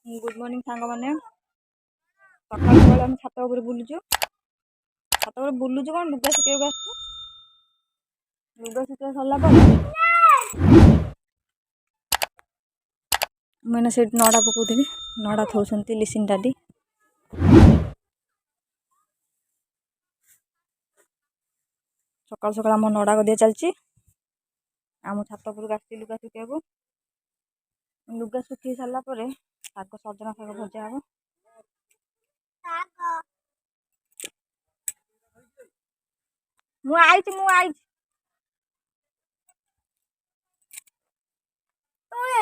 good morning सांग मैंने सकाल सकाल आम छात उपर बुलुचु छात उपर बुलुचु कौन लुगा सुखा लुगा सुखा सरला मैंने से नड़ा पकाउली नड़ा थोड़ी लिसिन डाडी सकाल सकाल आम नड़ा गदिया चलची आम छात उपर आसती लुगा सुखा लुगा सुखी सारा शाग सजना शाग भजा हम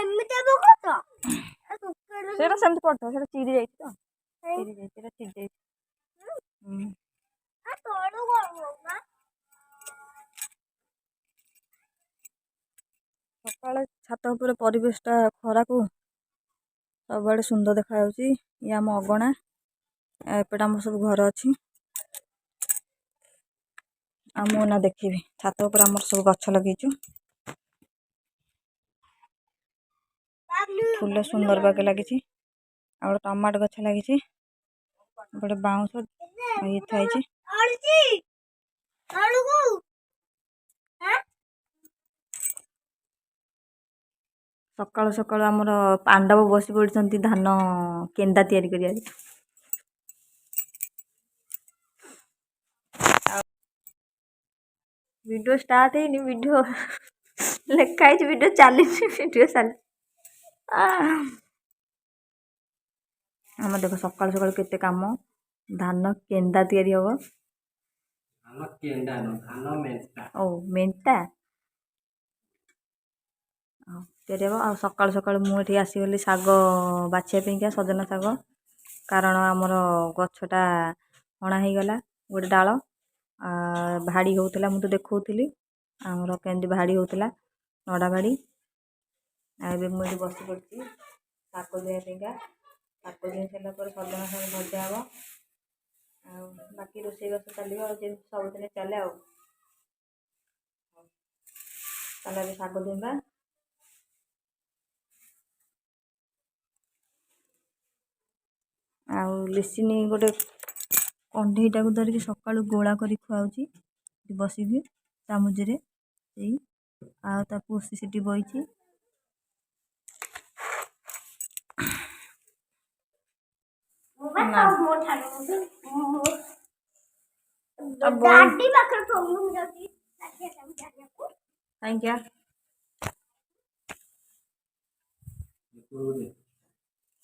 मुझे सेटा सेमती पड़ता है चिरी जाइए तो चिरी जाइए चिरी जाइए सकाल छात उपर परिवेशटा खरा को सब आड़े सुंदर देखा ये आम अगणा एपटे आम सब घर अच्छी आम ना देखी छात उपर आम सब गछ लगे फूल सुंदर बागे लगी टमाटो गछ लगी गोटे बाउंश ये थी सकाल सकाल आमर पांडव बस पड़ते धान केंदा तैयारी करिया वीडियो स्टार्ट है वीडियो लिखाई वीडियो चली वीडियो चली आम देख सकाल सकाल केते काम धान केंदा तैयारी हम ओ मेंटा तैयारी हम आ सकाल सकाल मुझे आसीगली शाग बाछिया सजना शाग कारण आमर गछटा हणा हो गला गोटे डाल भाड़ी होता मुझे देखी आमर केंदी भाड़ी होता नड़ा भाड़ी आए मुझे बस पड़ी शाग देगा शाग दे सारापर सजना शाग भजा हम बाकी रोषेईबास चलो सबुदिन चले शाग देवा आउ लिसिनी गोटे कंढईटा को धरिकी सकालू गोला कर खुआऊँगी बसिकी चामुचरे आ पुसी सीटी बही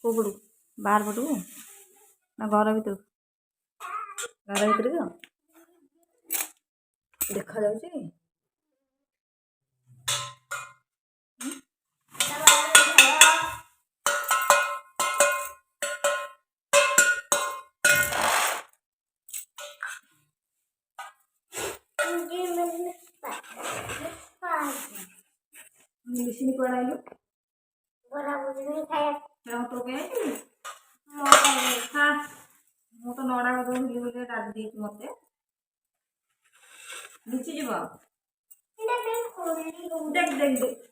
कोपड़ू बाहर पटू ना घर भर देखा जाऊँगी लिसिनी कुआड़े आइलु मु तो नड़ा गदे बोले राधी देती मत लुचि जीव देख देख देख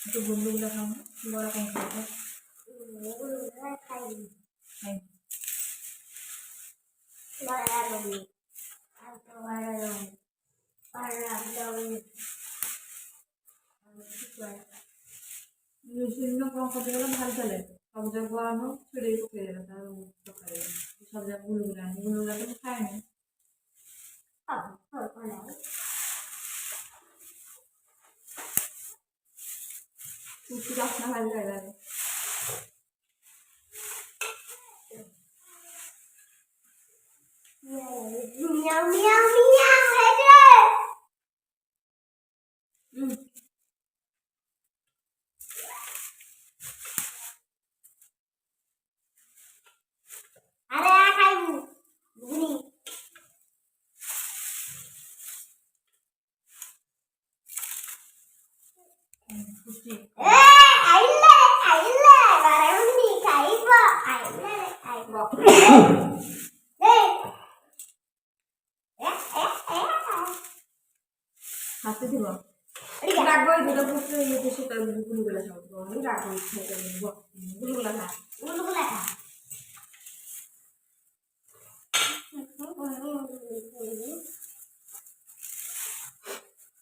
तो गुल्लू गुला खाऊंगा बड़ा कौन खाएगा कौन कर भारी चले सब जगह आम छिड़े पकड़ सब जगह गुलगुला तो खाए बासना भारी लगा ହାତୀ ଥିବ ରାଗ ହେଇଥିବ ଗୁଲୁଗୁଲା ଖାଉଥିବ ରାଗ ଗୁଲୁଗୁଲା ଖା ଗୁଲୁଗୁଲା ଖା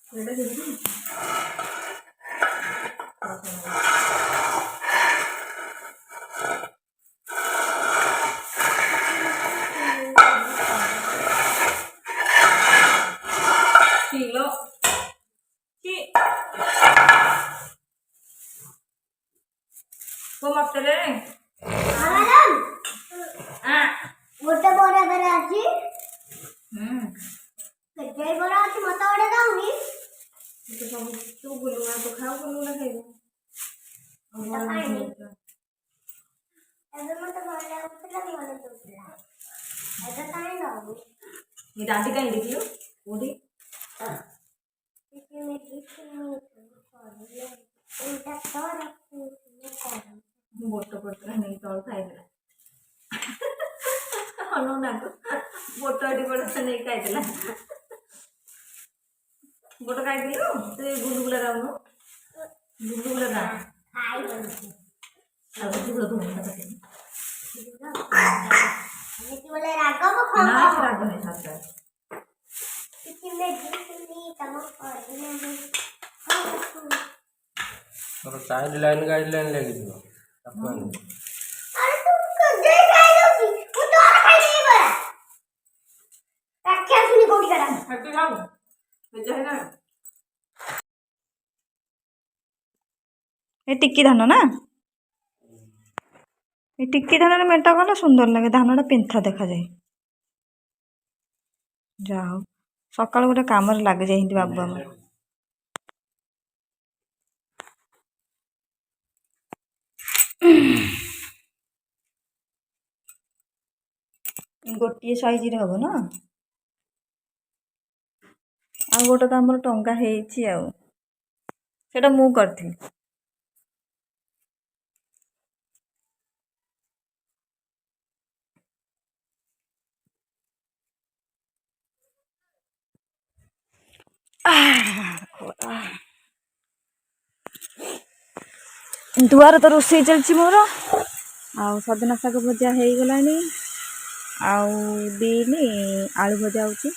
ଏଇଟା ଦେଖି କିଲୋ କି ମତେ ଗୋଟେ ବରା ବରା ଅଛି କେତେ ବରା ଅଛି ମତେ ଗୋଟେ ଦଉନି ତୁ ଗୁଲୁଗୁଲା ତ ଖାଉ ଗୁଲୁଗୁଲା ଖାଇବୁ ଏବେ ମତେ ଭଲ ଲାଗୁଥିଲା ଭଲ ଦଉଥିଲା ଏବେ କାହିଁ ଦଉନି ଦାଦି କାହିଁ ଦେଖିଲୁ କୋଉଠି ବୋଟ ପଡିଥିଲା ନେଇକି ତଳୁ ଖାଇଦେଲା ବୋଟ ଏଠି ପଡିଥିଲା ନେଇକି ଖାଇଦେଲା ବୋଟ ଖାଇଥିଲୁ ତୁ ଗୁଲୁଗୁଲା ଖାଉନୁ ଗୁଲୁଗୁଲା ଖା ଆଉ ଗୁଲୁଗୁଲା ରାଗ ନାହିଁ ସାତ ଚାଇଲ୍ଡ ଲାଇନ୍ ଗାଇଡଲାଇନ୍ ଲାଗିଥିବ ତାକୁ ଆଣିବ ଏ ଟିକି ଧାନ ନା ଏ ଟିକି ଧାନରେ ମେଣ୍ଟା କଲେ ସୁନ୍ଦର ଲାଗେ ଧାନଟା ପିନ୍ଥା ଦେଖାଯାଏ ଯାହା ହଉ ସକାଳୁ ଗୋଟେ କାମରେ ଲାଗିଯାଏ ଏମିତି ବାବୁ ଆମର ଗୋଟିଏ ସାଇଜରେ ହବ ନା ଆଉ ଗୋଟେ ତ ଆମର ଟଙ୍ଗା ହେଇଛି ଆଉ ସେଇଟା ମୁଁ କରିଥିଲି ଦୁଆର ତ ରୋଷେଇ ଚାଲିଛି ମୋର ଆଉ ସଜନା ଶାଗ ଭଜା ହେଇଗଲାଣି ଆଉ ବିନି ଆଳୁ ଭଜା ହେଉଛି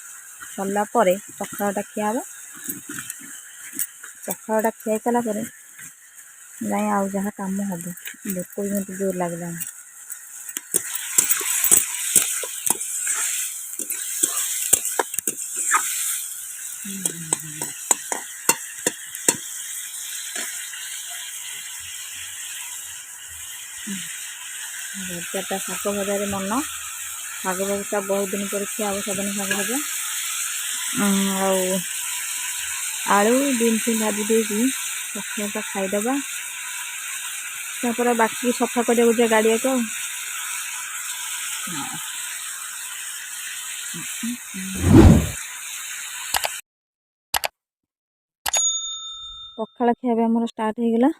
ସରିଲା ପରେ ପଖାଳଟା ଖିଆ ହେବ ପଖାଳଟା ଖିଆଇ ସାରିଲା ପରେ ଯାଇ ଆଉ ଯାହା କାମ ହେବ ଲୋକ ବି ମୋତେ ଜୋର ଲାଗିଲାଣି ଭଜାଟା ଶାଗ ଭଜାରେ ମନ ଶାଗ ଭଜା ବହୁତ ଦିନ ପରେ ଖିଆ ହେବ ସଜନା ଶାଗ ଭଜା ଆଉ ଆଳୁ ବିନ୍ ଫିନ୍ ଭାଜି ଦେଇକି ପଖାଳଟା ଖାଇଦେବା ତାପରେ ବାକି ସଫା କରିବାକୁ ଯିବା ଗାଡ଼ିଆକୁ ଆଉ ପଖାଳ ଖିଆ ଆମର ଷ୍ଟାର୍ଟ ହେଇଗଲା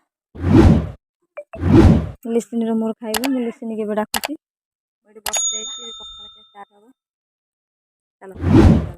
ଲିସିନିର ମୋର ଖାଇବୁ ମୁଁ ଲିସିନି କେବେ ଡାକୁଛି ଏଠି ବସି ଯାଇଛି ପଖାଳ ଖିଆ ଷ୍ଟାର୍ଟ ହେବ ଚାଲ